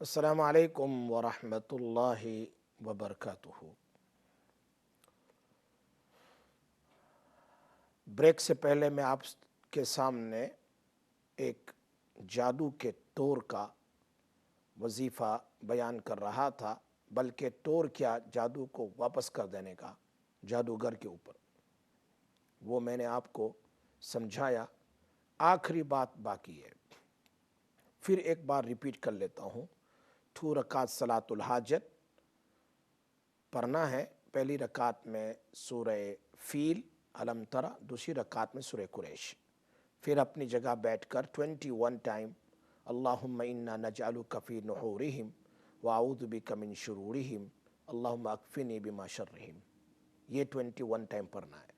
السلام علیکم ورحمۃ اللہ وبرکاتہ۔ بریک سے پہلے میں آپ کے سامنے ایک جادو کے ٹور کا وظیفہ بیان کر رہا تھا، بلکہ ٹور کیا، جادو کو واپس کر دینے کا جادوگر کے اوپر، وہ میں نے آپ کو سمجھایا۔ آخری بات باقی ہے، پھر ایک بار ریپیٹ کر لیتا ہوں۔ 2 رکعت صلاۃ الحاجت پڑھنا ہے۔ پہلی رکعت میں سورہ فیل علم ترى، دوسری رکعت میں سورہ قریش۔ پھر اپنی جگہ بیٹھ کر 21 ٹائم اللہم انا نجعلک فی نحورہم واعوذ بک من شرورہم اللہم اکفنی بما شرہم، یہ 21 ٹائم پڑھنا ہے۔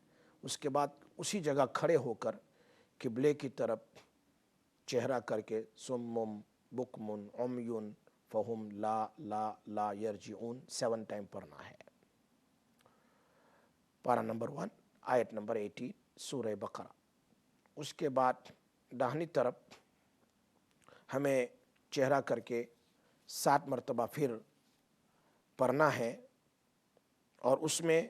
اس کے بعد اسی جگہ کھڑے ہو کر قبلے کی طرف چہرہ کر کے سمم بکمن عمیون فہم لا یرجعون 7 ٹائم پڑھنا ہے۔ پارہ نمبر 1 آیت نمبر 18 سورہ بقرہ۔ اس کے بعد داہنی طرف ہمیں چہرہ کر کے 7 مرتبہ پھر پڑھنا ہے، اور اس میں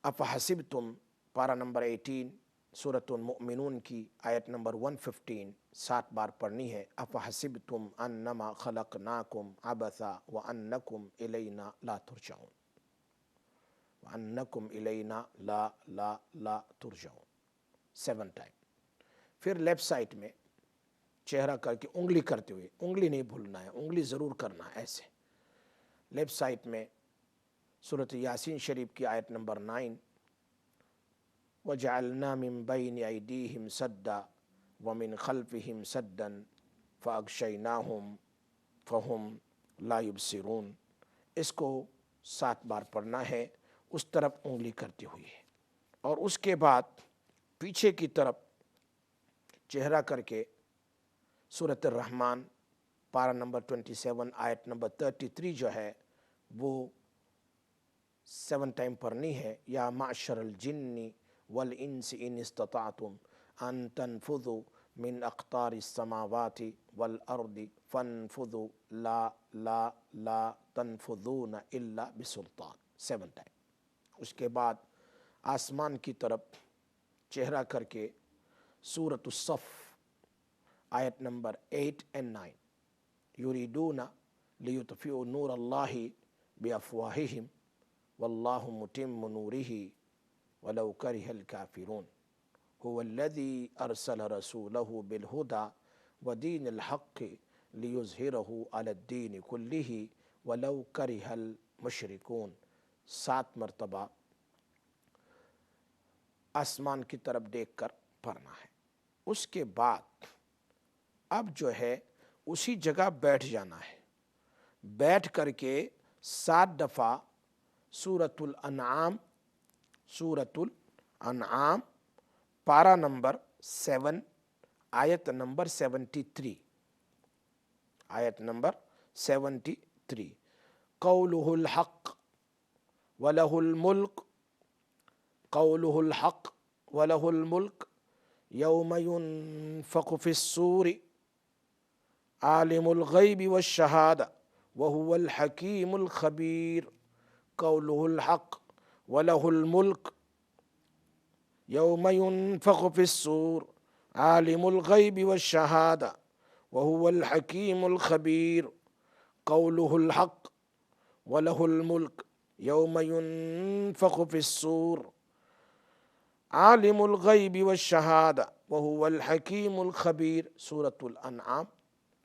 افحسبتم پارہ نمبر 18 سورۃ المؤمنون کی آیت نمبر 115 7 بار پڑھنی ہے۔ افحسبتم انما خلقناکم عبثا وانکم الینا لا ترجعون، وانکم الینا لا ترجعون 7 ٹائم۔ پھر لیفٹ سائڈ میں چہرہ کر کے انگلی کرتے ہوئے، انگلی نہیں بھولنا ہے، انگلی ضرور کرنا ہے ایسے۔ لیفٹ سائڈ میں سورۃ یاسین شریف کی آیت نمبر 9 وَجَعَلْنَا مِن بَيْنِ أَيْدِيهِمْ سَدًّا وَمِن خَلْفِهِمْ سَدًّا فَأَغْشَيْنَاهُمْ فَهُمْ لَا يُبْصِرُونَ، اس کو 7 بار پڑھنا ہے اس طرف انگلی کرتے ہوئے۔ اور اس کے بعد پیچھے کی طرف چہرہ کر کے سورۃ الرحمن پارہ نمبر 27 آیت نمبر 33 جو ہے وہ 7 ٹائم پڑھنی ہے۔ یا معشر الجن والانس ان استطعتم ان تنفذوا من اقطار السماوات والارض فانفذوا لا تنفذون الا بسلطان 7 ٹائم۔ اس کے بعد آسمان کی طرف چہرہ کر کے سورۃ الصف آیت نمبر 8 and 9 یریدون لیطفئوا نور اللہ بافواہہم واللہ متم نورہ ولو کرہ الکافرون هو الذی ارسل رسولہ بالہدی ودین الحق لیظہرہ علی الدین کلہ ولو کرہ المشرکون 7 مرتبہ آسمان کی طرف دیکھ کر پڑھنا ہے۔ اس کے بعد اب جو ہے اسی جگہ بیٹھ جانا ہے، بیٹھ کر کے 7 دفعہ سورۃ الانعام پارہ نمبر 7 آیت نمبر 73 قولہ الحق وَلَهُ الملک قولہ الحق وَلَهُ الملک یوم ينفخ فی الصور عالم الغیب والشہادہ وهو الحکیم الخبیر قولہ الحق وَلَهُ الملک یوم ينفخ فی الصور عالم الغیب والشہادہ وهو الحکیم الخبیر قولہ الحق وَلَهُ الملک یوم ينفخ فی الصور عالم الغیب والشہادہ وهو الحکیم الخبیر سورۃ الانعام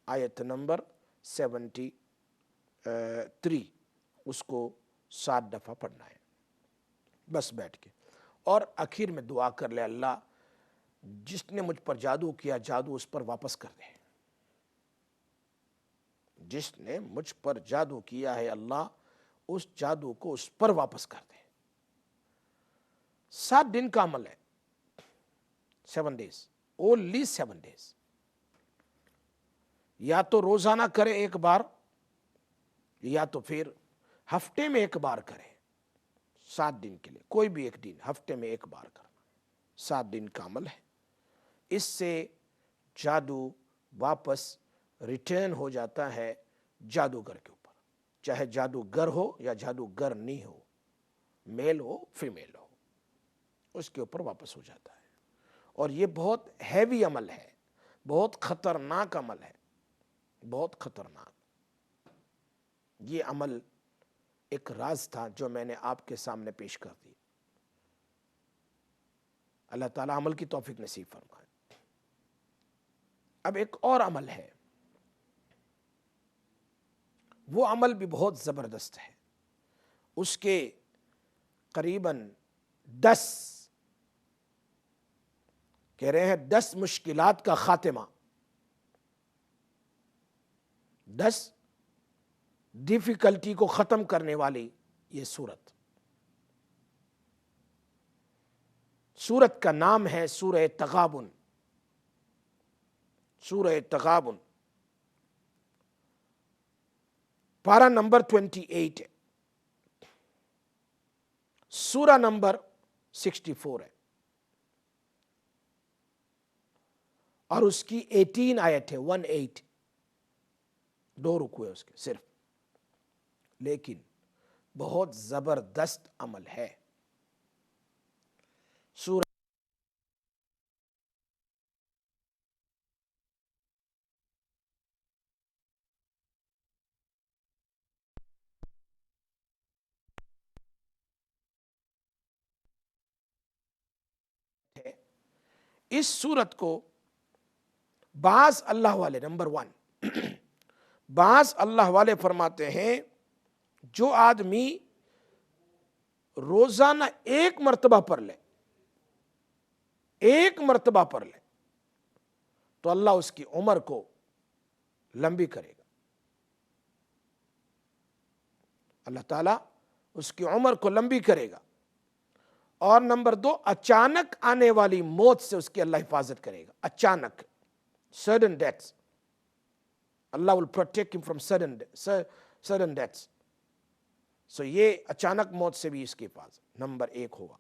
آیت نمبر 73، اس کو 7 دفعہ پڑھنا ہے بس بیٹھ کے۔ اور آخر میں دعا کر لے اللہ جس نے مجھ پر جادو کیا جادو اس پر واپس کر دے، جس نے مجھ پر جادو کیا ہے اللہ اس جادو کو اس پر واپس کر دے۔ 7 دن کا عمل ہے، 7 days، only 7 days۔ یا تو روزانہ کرے ایک بار، یا تو پھر ہفتے میں ایک بار کرے 7 دن کے لیے، کوئی بھی ایک دن ہفتے میں ایک بار کرنا، 7 دن کا عمل ہے۔ اس سے جادو واپس ریٹرن ہو جاتا ہے جادوگر کے اوپر، چاہے جادوگر ہو یا جادوگر نہیں ہو، میل ہو فیمیل ہو، اس کے اوپر واپس ہو جاتا ہے۔ اور یہ بہت ہیوی عمل ہے، بہت خطرناک عمل ہے، بہت خطرناک۔ یہ عمل ایک راز تھا جو میں نے آپ کے سامنے پیش کر دی۔ اللہ تعالیٰ عمل کی توفیق نصیب فرمائے۔ اب ایک اور عمل ہے، وہ عمل بھی بہت زبردست ہے، اس کے قریباً 10 کہہ رہے ہیں 10 مشکلات کا خاتمہ، 10 ڈیفیکلٹی کو ختم کرنے والی یہ سورت۔ سورت کا نام ہے سورہ تغابن، سورہ تغابن، پارہ نمبر 28 ہے، سورہ نمبر 64 ہے، اور اس کی 18 آیت ہے، 18، 2 رکوع ہے اس کے صرف، لیکن بہت زبردست عمل ہے۔ سورہ اس سورت کو بعض اللہ والے، نمبر 1، بعض اللہ والے فرماتے ہیں جو آدمی روزانہ ایک مرتبہ پڑھ لے، ایک مرتبہ پڑھ لے، تو اللہ اس کی عمر کو لمبی کرے گا، اللہ تعالیٰ اس کی عمر کو لمبی کرے گا۔ اور نمبر 2، اچانک آنے والی موت سے اس کی اللہ حفاظت کرے گا، اچانک، sudden deaths، Allah will protect him from sudden deaths۔ سو یہ اچانک موت سے بھی اس کی حفاظت نمبر 1 ہوگا۔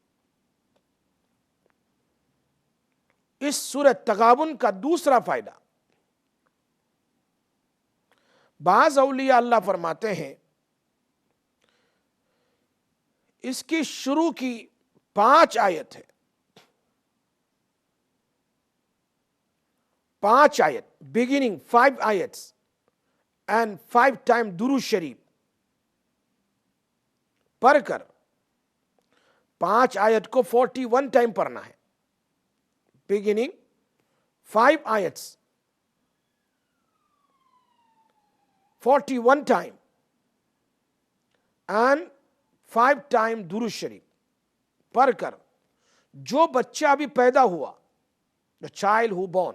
اس سورۃ تغابن کا دوسرا فائدہ، بعض اولیاء اللہ فرماتے ہیں اس کی شروع کی 5 آیت ہے، 5 آیت، beginning 5 آیتس and 5 ٹائم درود شریف پڑھ کر 5 آیت کو 41 ٹائم پڑھنا ہے، beginning 5 آیتس 41 ٹائم and 5 ٹائم درود شریف پڑھ کر جو بچہ ابھی پیدا ہوا، the child who born،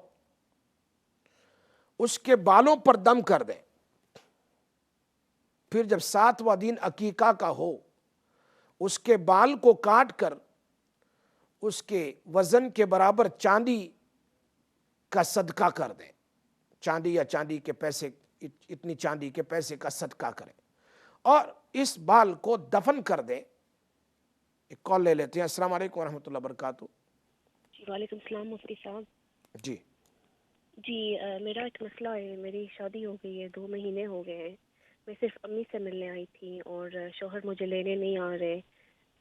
اس کے بالوں پر دم کر دیں، پھر جب 7واں دن عقیقہ کا ہو اس کے بال کو کاٹ کر اس کے وزن کے برابر چاندی کا صدقہ کر دیں، چاندی یا چاندی کے پیسے، اتنی چاندی کے پیسے کا صدقہ کریں، اور اس بال کو دفن کر دیں۔ ایک کال لے لیتے ہیں۔ السلام علیکم ورحمۃ اللہ وبرکاتہ۔ وعلیکم السلام مفتی صاحب۔ جی جی میرا ایک مسئلہ ہے، میری شادی ہو گئی ہے، 2 مہینے ہو گئے ہیں، میں صرف امی سے ملنے آئی تھی اور شوہر مجھے لینے نہیں آ رہے،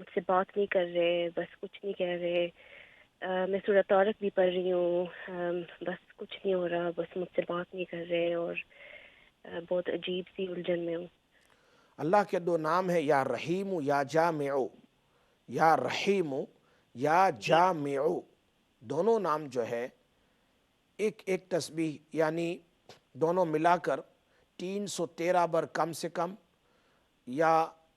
مجھ سے بات نہیں کر رہے، بس کچھ نہیں کہہ رہے۔ میں سورۃ طارق بھی پڑھ رہی ہوں، بس کچھ نہیں ہو رہا، بس مجھ سے بات نہیں کر رہے، اور بہت عجیب سی الجھن میں ہوں۔ اللہ کے 2 نام ہے، یا رحیم یا جامع، یا رحیم یا جامع، دونوں نام جو ہے ایک تسبیح، یعنی دونوں ملا کر 313 بار کم سے کم، یا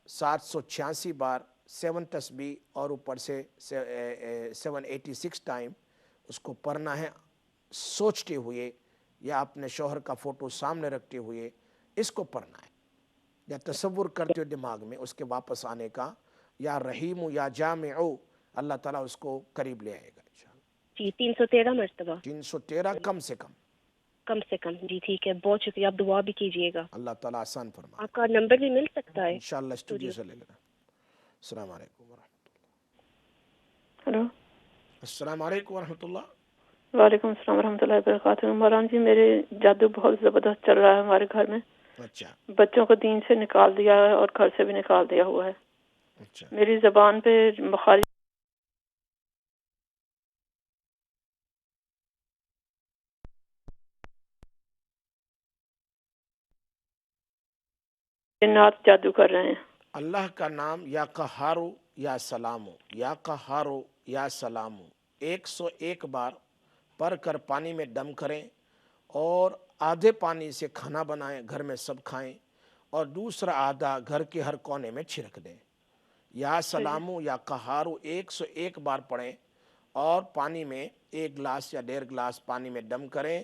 786 بار 7 تسبیح، اور اوپر سے 786 ٹائم اس کو پڑھنا ہے، سوچتے ہوئے یا اپنے شوہر کا فوٹو سامنے رکھتے ہوئے اس کو پڑھنا ہے، یا تصور کرتے ہوئے دماغ میں اس کے واپس آنے کا، یا رحیم یا جامع، اللہ تعالیٰ اس کو قریب لے آئے گا انشاءاللہ۔ جی 313 مرتبہ 313 کم سے کم۔ کم سے کم، جی ٹھیک ہے، بہت شکریہ، آپ دعا بھی کیجیے گا۔ اللہ تعالیٰ آسان فرمائے، آپ کا نمبر بھی مل سکتا ہے انشاءاللہ اسٹوڈیو سے لے لینا۔ السلام علیکم ورحمۃ اللہ۔ ہلو، السلام علیکم ورحمۃ اللہ۔ وعلیکم السلام ورحمۃ اللہ وبرکاتہ۔ مولانا جی میرے جادو بہت زبردست چل رہا ہے ہمارے گھر میں، اچھا بچوں کو دین سے نکال دیا ہے اور گھر سے بھی نکال دیا ہوا ہے۔ اچھا میری زبان پہ بخاری جنات جادو کر رہے ہیں۔ اللہ کا نام یا قہارو یا سلامو، یا قہارو یا سلامو 101 بار پڑھ کر پانی میں دم کریں اور آدھے پانی سے کھانا بنائیں، گھر میں سب کھائیں، اور دوسرا آدھا گھر کے ہر کونے میں چھڑک دیں۔ یا سلامو یا قہارو 101 بار پڑھیں اور پانی میں 1 گلاس یا 1.5 گلاس پانی میں دم کریں،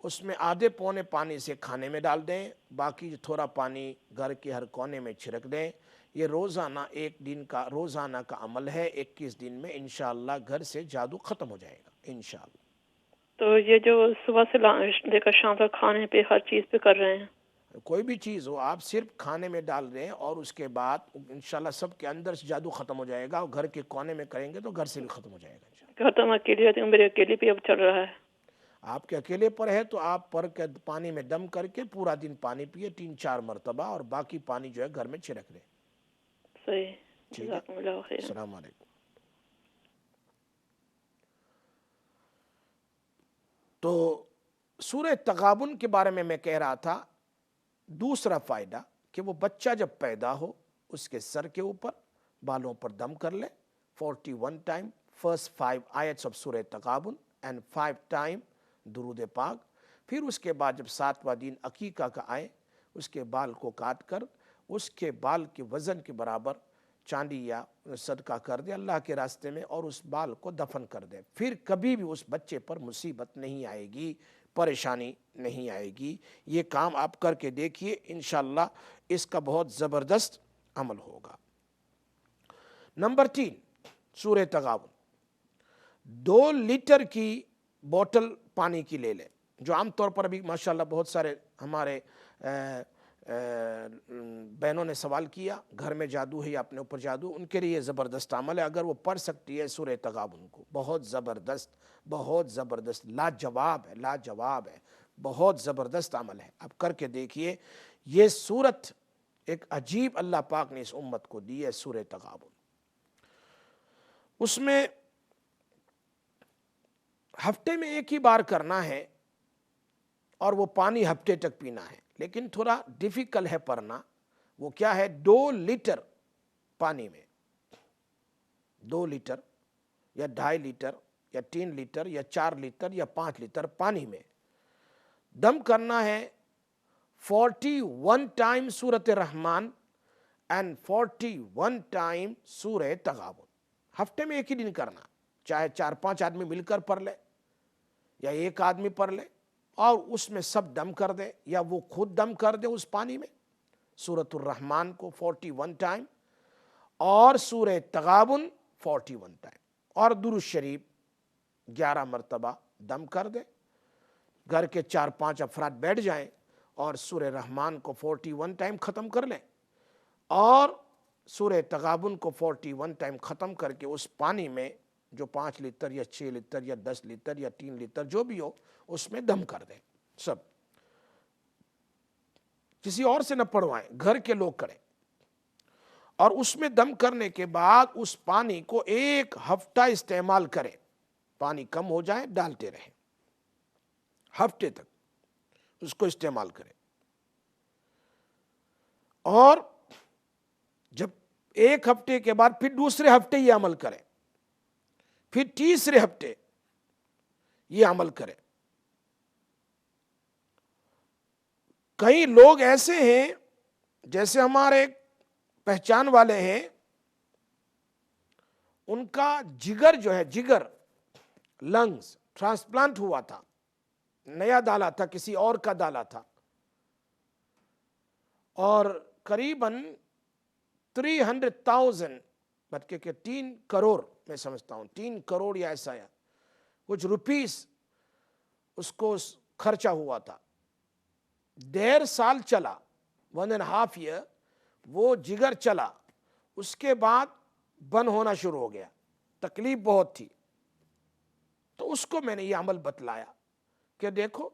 اس میں آدھے پونے پانی سے کھانے میں ڈال دیں، باقی جو تھوڑا پانی گھر کے ہر کونے میں چھڑک دیں۔ یہ روزانہ 1 دن کا روزانہ کا عمل ہے، 21 دن میں انشاءاللہ گھر سے جادو ختم ہو جائے گا انشاءاللہ۔ تو یہ جو صبح سے لے کر شام تک کھانے پہ ہر چیز پہ کر رہے ہیں؟ کوئی بھی چیز ہو آپ صرف کھانے میں ڈال دیں اور اس کے بعد انشاءاللہ سب کے اندر سے جادو ختم ہو جائے گا، اور گھر کے کونے میں کریں گے تو گھر سے بھی ختم ہو جائے گا انشاءاللہ۔ گھر تو میں اکیلی رہتی ہوں، میرے اکیلی پہ اب چل رہا ہے۔ آپ کے اکیلے پر ہے تو آپ پر کے پانی میں دم کر کے پورا دن پانی پیے 3-4 مرتبہ، اور باقی پانی جو ہے گھر میں چھڑک دیں۔ صحیح، ٹھیک ہے، جزاکم اللہ خیر۔ السلام علیکم۔ تو سورہ تغابن کے بارے میں کہہ رہا تھا، دوسرا فائدہ کہ وہ بچہ جب پیدا ہو اس کے سر کے اوپر بالوں پر دم کر لے 41 ٹائم فرسٹ 5 آیتس آف سورہ تغابن اینڈ 5 ٹائم درود پاک، پھر اس کے بعد جب 7واں دن عقیقہ کا آئے اس کے بال کو کاٹ کر اس کے بال کے وزن کے برابر چاندی یا صدقہ کر دے اللہ کے راستے میں، اور اس بال کو دفن کر دے، پھر کبھی بھی اس بچے پر مصیبت نہیں آئے گی، پریشانی نہیں آئے گی۔ یہ کام آپ کر کے دیکھیے، انشاءاللہ اس کا بہت زبردست عمل ہوگا۔ نمبر 3 سورہ تغابن 2 لیٹر کی بوٹل پانی کی لے لیں، جو عام طور پر ابھی ماشاءاللہ بہت سارے ہمارے بہنوں نے سوال کیا گھر میں جادو ہے یا اپنے اوپر جادو، ان کے لیے یہ زبردست عمل ہے۔ اگر وہ پڑھ سکتی ہے سورہ تغابن کو، بہت زبردست لاجواب ہے، لاجواب ہے، بہت زبردست عمل ہے، آپ کر کے دیکھیے۔ یہ سورت ایک عجیب اللہ پاک نے اس امت کو دی ہے، سورہ تغابن۔ اس میں ہفتے میں 1 ہی بار کرنا ہے اور وہ پانی ہفتے تک پینا ہے، لیکن تھوڑا ڈیفیکلٹ ہے پڑھنا۔ وہ کیا ہے؟ 2 لیٹر پانی میں 2 لیٹر یا 2.5 لیٹر یا 3 لیٹر یا 4 لیٹر یا 5 لیٹر پانی میں دم کرنا ہے 41 ٹائم سورۃ الرحمن اینڈ 41 ٹائم سورہ تغابن۔ ہفتے میں 1 ہی دن کرنا، چاہے 4-5 آدمی مل کر پڑھ لے یا 1 آدمی پڑھ لے، اور اس میں سب دم کر دے یا وہ خود دم کر دے اس پانی میں، سورۃ الرحمن کو 41 ٹائم اور سورہ تغابن 41 ٹائم، اور درود شریف 11 مرتبہ دم کر دے۔ گھر کے 4-5 افراد بیٹھ جائیں اور سورہ رحمان کو 41 ٹائم ختم کر لیں، اور سورہ تغابن کو 41 ٹائم ختم کر کے اس پانی میں جو 5 لیٹر یا 6 لیٹر یا 10 لیٹر یا 3 لیٹر جو بھی ہو اس میں دم کر دیں۔ سب کسی اور سے نہ پڑھوائیں، گھر کے لوگ کریں، اور اس میں دم کرنے کے بعد اس پانی کو 1 ہفتہ استعمال کریں، پانی کم ہو جائے ڈالتے رہیں، ہفتے تک اس کو استعمال کریں، اور جب 1 ہفتے کے بعد پھر دوسرے ہفتے یہ عمل کریں، پھر تیسرے ہفتے یہ عمل کریں۔ کئی لوگ ایسے ہیں جیسے ہمارے پہچان والے ہیں، ان کا جگر جو ہے، جگر لنگز ٹرانسپلانٹ ہوا تھا، نیا ڈالا تھا، کسی اور کا ڈالا تھا، اور قریباً 300,000 بلکہ کہ 3 کروڑ میں سمجھتا ہوں 3 کروڑ یا ایسا ہے کچھ روپیز اس کو خرچہ ہوا تھا، 1.5 سال چلا، 1.5 year وہ جگر چلا، اس کے بعد بند ہونا شروع ہو گیا، تکلیف بہت تھی، تو اس کو میں نے یہ عمل بتلایا کہ دیکھو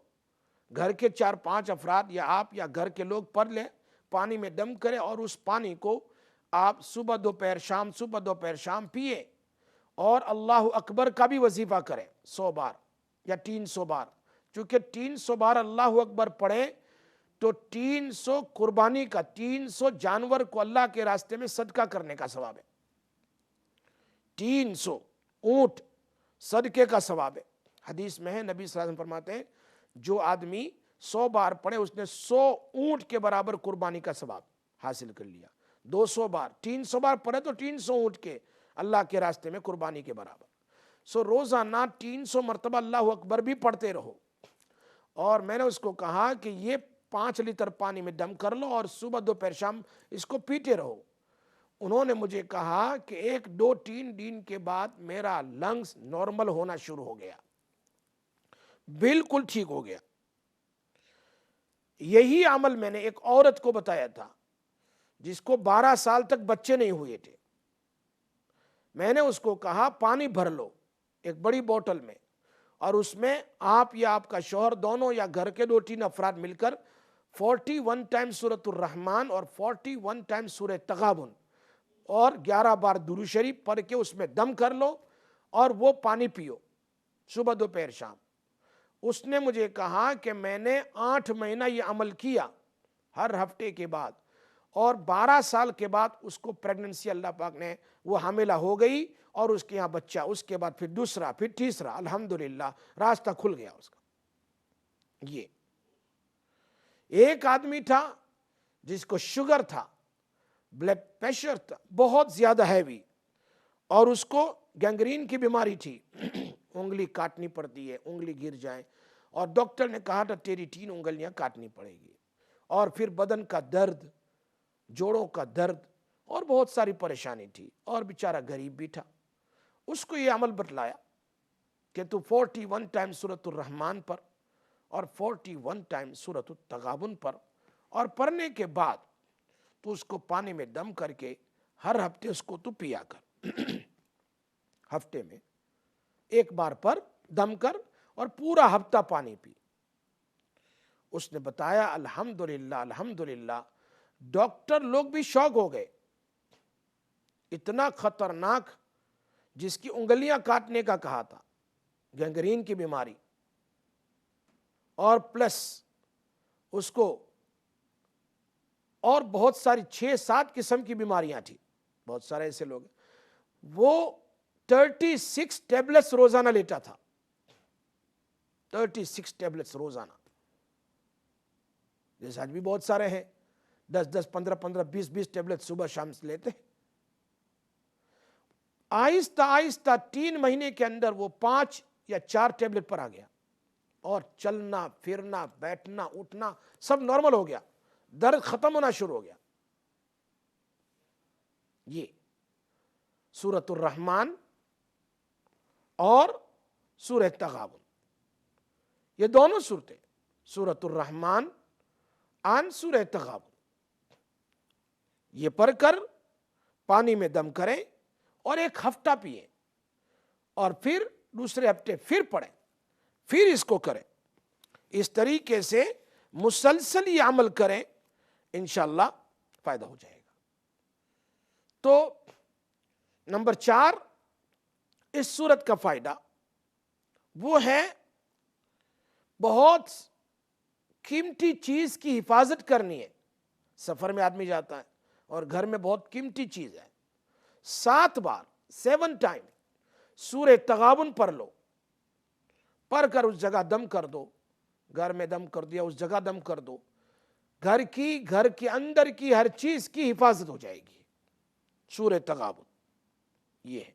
گھر کے 4-5 افراد یا آپ یا گھر کے لوگ پڑھ لیں، پانی میں دم کریں اور اس پانی کو آپ صبح دوپہر شام پیئے، اور اللہ اکبر کا بھی وظیفہ کریں 100 بار یا 300 بار، چونکہ 300 بار اللہ اکبر پڑھیں تو 300 قربانی کا، 300 جانور کو اللہ کے راستے میں صدقہ کرنے کا ثواب ہے، 300 اونٹ صدقے کا ثواب ہے۔ حدیث میں ہے، نبی صلی اللہ علیہ وسلم فرماتے ہیں جو آدمی 100 بار پڑھے اس نے 100 اونٹ کے برابر قربانی کا ثواب حاصل کر لیا، 200 بار 300 بار پڑھے تو 300 اونٹ کے اللہ کے راستے میں قربانی کے برابر۔ سو روزانہ 300 مرتبہ اللہ اکبر بھی پڑھتے رہو، اور میں نے اس کو کہا کہ یہ 5 لیٹر پانی میں دم کر لو اور صبح دوپہر شام اس کو پیتے رہو۔ انہوں نے مجھے کہا کہ 1-2-3 دن کے بعد میرا لنگز نارمل ہونا شروع ہو گیا، بالکل ٹھیک ہو گیا۔ یہی عمل میں نے ایک عورت کو بتایا تھا جس کو 12 سال تک بچے نہیں ہوئے تھے۔ میں نے اس کو کہا پانی بھر لو ایک بڑی بوتل میں، اور اس میں آپ یا آپ کا شوہر دونوں یا گھر کے 2-3 افراد مل کر 41 ٹائم سورۃ الرحمن اور 41 ٹائم سورہ تغابن اور 11 بار درود شریف پڑھ کے اس میں دم کر لو اور وہ پانی پیو صبح دوپہر شام۔ اس نے مجھے کہا کہ میں نے 8 مہینہ یہ عمل کیا ہر ہفتے کے بعد، اور 12 سال کے بعد اس کو پریگننسی اللہ پاک نے وہ حاملہ ہو گئی، اور اس کے یہاں بچہ، اس کے بعد پھر دوسرا، پھر تیسرا، الحمدللہ راستہ کھل گیا اس کا۔ یہ ایک آدمی تھا جس کو شوگر تھا، بلڈ پریشر تھا بہت زیادہ ہیوی، اور اس کو گینگرین کی بیماری تھی، انگلی کاٹنی پڑتی ہے، انگلی گر جائے، اور ڈاکٹر نے کہا تھا تیری 3 انگلیاں کاٹنی پڑے گی، اور پھر بدن کا درد، جوڑوں کا درد، اور بہت ساری پریشانی تھی، اور بیچارہ غریب بھی تھا۔ اس کو یہ عمل بتلایا کہ تو 41 ٹائم سورۃ الرحمن پر اور 41 ٹائم سورۃ التغابن پر، اور پڑھنے کے بعد تو اس کو پانی میں دم کر کے ہر ہفتے اس کو تو پیا کر، ہفتے میں 1 بار پر دم کر اور پورا ہفتہ پانی پی۔ اس نے بتایا الحمدللہ الحمدللہ، ڈاکٹر لوگ بھی شوق ہو گئے، اتنا خطرناک جس کی انگلیاں کاٹنے کا کہا تھا، گینگرین کی بیماری، اور پلس اس کو اور بہت ساری 6-7 قسم کی بیماریاں تھی، بہت سارے ایسے لوگ، وہ 36 ٹیبلٹس روزانہ لیتا تھا، 36 ٹیبلٹس روزانہ، جیسے آج بھی بہت سارے ہیں 10-10 15-15 20-20 ٹیبلٹ صبح شام سے لیتے ہیں۔ آہستہ آہستہ 3 مہینے کے اندر وہ 5 یا 4 ٹیبلٹ پر آ گیا، اور چلنا پھرنا بیٹھنا اٹھنا سب نارمل ہو گیا، درد ختم ہونا شروع ہو گیا۔ یہ سورۃ الرحمن اور سورہ تغابن، یہ دونوں صورتیں، سورۃ الرحمن اور سورہ تغابن، یہ پڑھ کر پانی میں دم کریں اور 1 ہفتہ پئیں، اور پھر دوسرے ہفتے پھر پڑھیں، پھر اس کو کریں، اس طریقے سے مسلسل یہ عمل کریں، انشاءاللہ فائدہ ہو جائے گا۔ تو نمبر 4 اس سورت کا فائدہ وہ ہے بہت قیمتی چیز کی حفاظت کرنی ہے۔ سفر میں آدمی جاتا ہے اور گھر میں بہت قیمتی چیز ہے، 7 بار 7 ٹائم سورہ تغابن پڑھ لو، پڑھ کر اس جگہ دم کر دو، گھر میں دم کر دیا اس جگہ دم کر دو، گھر کے اندر کی ہر چیز کی حفاظت ہو جائے گی، سورہ تغابن یہ ہے۔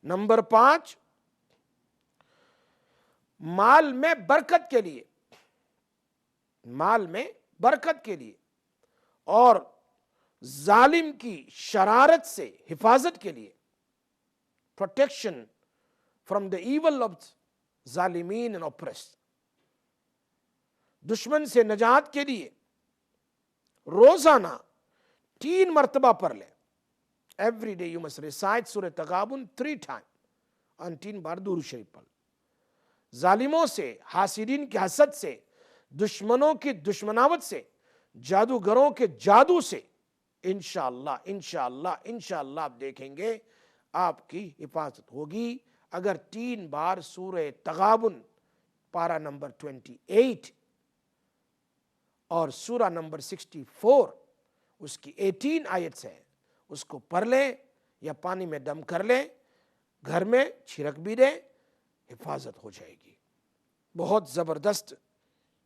نمبر 5 مال میں برکت کے لیے، مال میں برکت کے لیے اور ظالم کی شرارت سے حفاظت کے لیے، protection from the evil of ظالمین اینڈ اوپریسڈ، دشمن سے نجات کے لیے روزانہ 3 مرتبہ پڑھ لیں۔ Every day you must recite سورہ تغابن 3 ٹائم، اور 3 بار درود شریف پڑھ، ظالموں سے، حاسدین کی حسد سے، دشمنوں کی دشمناوت سے، جادوگروں کے جادو سے انشاءاللہ انشاءاللہ انشاءاللہ آپ دیکھیں گے آپ کی حفاظت ہوگی اگر 3 بار سورہ تغابن پارہ نمبر 28 اور سورہ نمبر 64 اس کی 18 آیت ہے اس کو پڑھ لیں یا پانی میں دم کر لیں، گھر میں چھڑک بھی دیں، حفاظت ہو جائے گی۔ بہت زبردست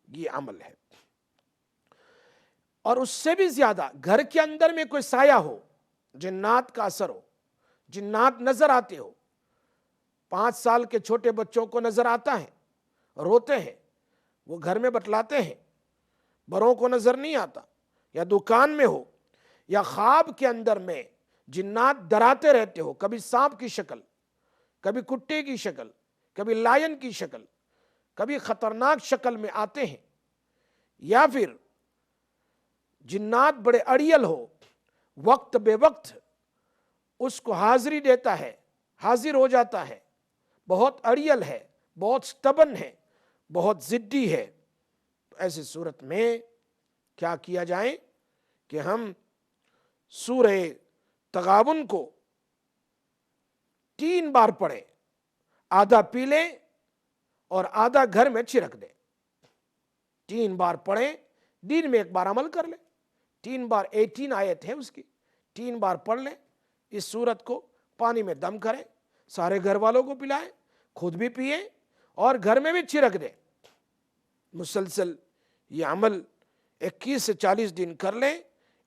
یہ عمل ہے۔ اور اس سے بھی زیادہ گھر کے اندر میں کوئی سایہ ہو، جنات کا اثر ہو، جنات نظر آتے ہو، 5 سال کے چھوٹے بچوں کو نظر آتا ہے، روتے ہیں، وہ گھر میں بتلاتے ہیں، بڑوں کو نظر نہیں آتا، یا دکان میں ہو یا خواب کے اندر میں جنات ڈراتے رہتے ہو، کبھی سانپ کی شکل، کبھی کتے کی شکل، کبھی لائن کی شکل، کبھی خطرناک شکل میں آتے ہیں، یا پھر جنات بڑے اڑیل ہو، وقت بے وقت اس کو حاضری دیتا ہے، حاضر ہو جاتا ہے، بہت اڑیل ہے، بہت سٹبن ہے، بہت ضدی ہے، تو ایسی صورت میں کیا کیا جائے کہ ہم سورہ تغابن کو 3 بار پڑھیں، آدھا پی لیں اور آدھا گھر میں چھڑک دیں۔ 3 بار پڑھیں، دن میں 1 بار عمل کر لیں، 3 بار 18 آیت ہے اس کی، 3 بار پڑھ لیں، اس سورت کو پانی میں دم کریں، سارے گھر والوں کو پلائیں، خود بھی پئیں اور گھر میں بھی چھڑک دیں۔ مسلسل یہ عمل 21 سے 40 دن کر لیں،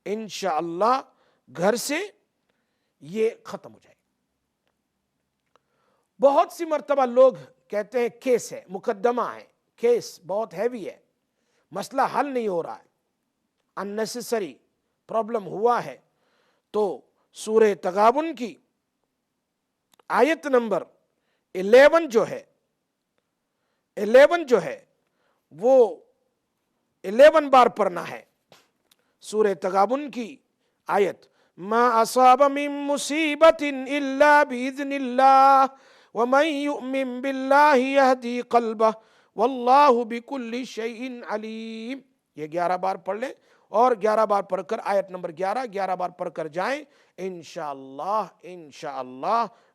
انشاءاللہ گھر سے یہ ختم ہو جائے۔ بہت سی مرتبہ لوگ کہتے ہیں کیس ہے، مقدمہ ہے، کیس بہت ہیوی ہے، مسئلہ حل نہیں ہو رہا ہے، unnecessary پرابلم ہوا ہے، تو سورہ تغابن کی آیت نمبر 11 جو ہے وہ 11 بار پڑھنا ہے۔ سورہ تغابن کی آیت ما اصاب من مصیبت الا باذن اللہ ومن یؤمن باللہ یہدی قلبہ واللہ بکل شیء علیم، یہ 11 بار پڑھ لیں اور 11 بار پڑھ کر آیت نمبر 11 بار پڑھ کر جائیں، انشاءاللہ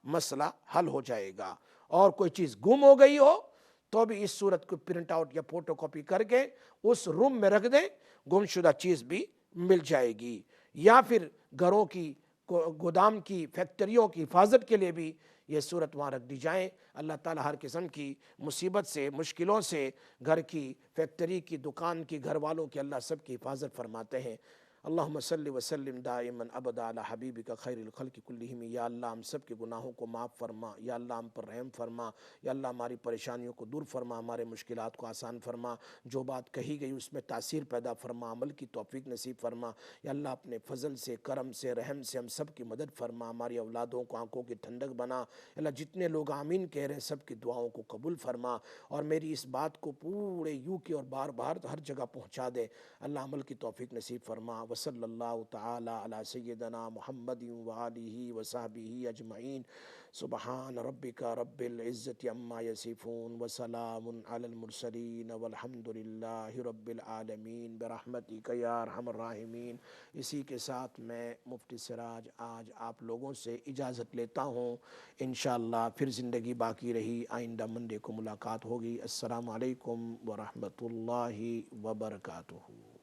مسئلہ حل ہو جائے گا۔ اور کوئی چیز گم ہو گئی ہو تو بھی اس صورت کو پرنٹ آؤٹ یا فوٹو کاپی کر کے اس روم میں رکھ دیں، گم شدہ چیز بھی مل جائے گی۔ یا پھر گھروں کی، گودام کی، فیکٹریوں کی حفاظت کے لیے بھی یہ صورت وہاں رکھ دی جائیں۔ اللہ تعالیٰ ہر قسم کی مصیبت سے، مشکلوں سے، گھر کی، فیکٹری کی، دکان کی، گھر والوں کی اللہ سب کی حفاظت فرماتے ہیں۔ اللہم صلی وسلم دائما ابدا علی حبیبک خیر الخلق کلہم، یا اللہ ہم سب کے گناہوں کو معاف فرما، یا اللہ ہم پر رحم فرما، یا اللہ ہماری پریشانیوں کو دور فرما، ہمارے مشکلات کو آسان فرما، جو بات کہی گئی اس میں تاثیر پیدا فرما، عمل کی توفیق نصیب فرما، یا اللہ اپنے فضل سے، کرم سے، رحم سے ہم سب کی مدد فرما، ہماری اولادوں کو آنکھوں کی ٹھنڈک بنا، اللہ جتنے لوگ آمین کہہ رہے ہیں سب کی دعاؤں کو قبول فرما، اور میری اس بات کو پورے یو کے اور بار بار ہر جگہ پہنچا دے، اللہ عمل کی توفیق نصیب فرما۔ وصلی اللہ تعالی علی سیدنا محمد وآلہ وصحبہ اجمعین، سبحان ربک رب العزت عما یصفون وسلام علی المرسلین والحمد للہ رب العالمین برحمتک یا ارحم الراحمین۔ اسی کے ساتھ میں مفتی سراج آج آپ لوگوں سے اجازت لیتا ہوں، انشاءاللہ پھر زندگی باقی رہی، آئندہ منڈے کو ملاقات ہوگی۔ السلام علیکم ورحمۃ اللہ وبرکاتہ۔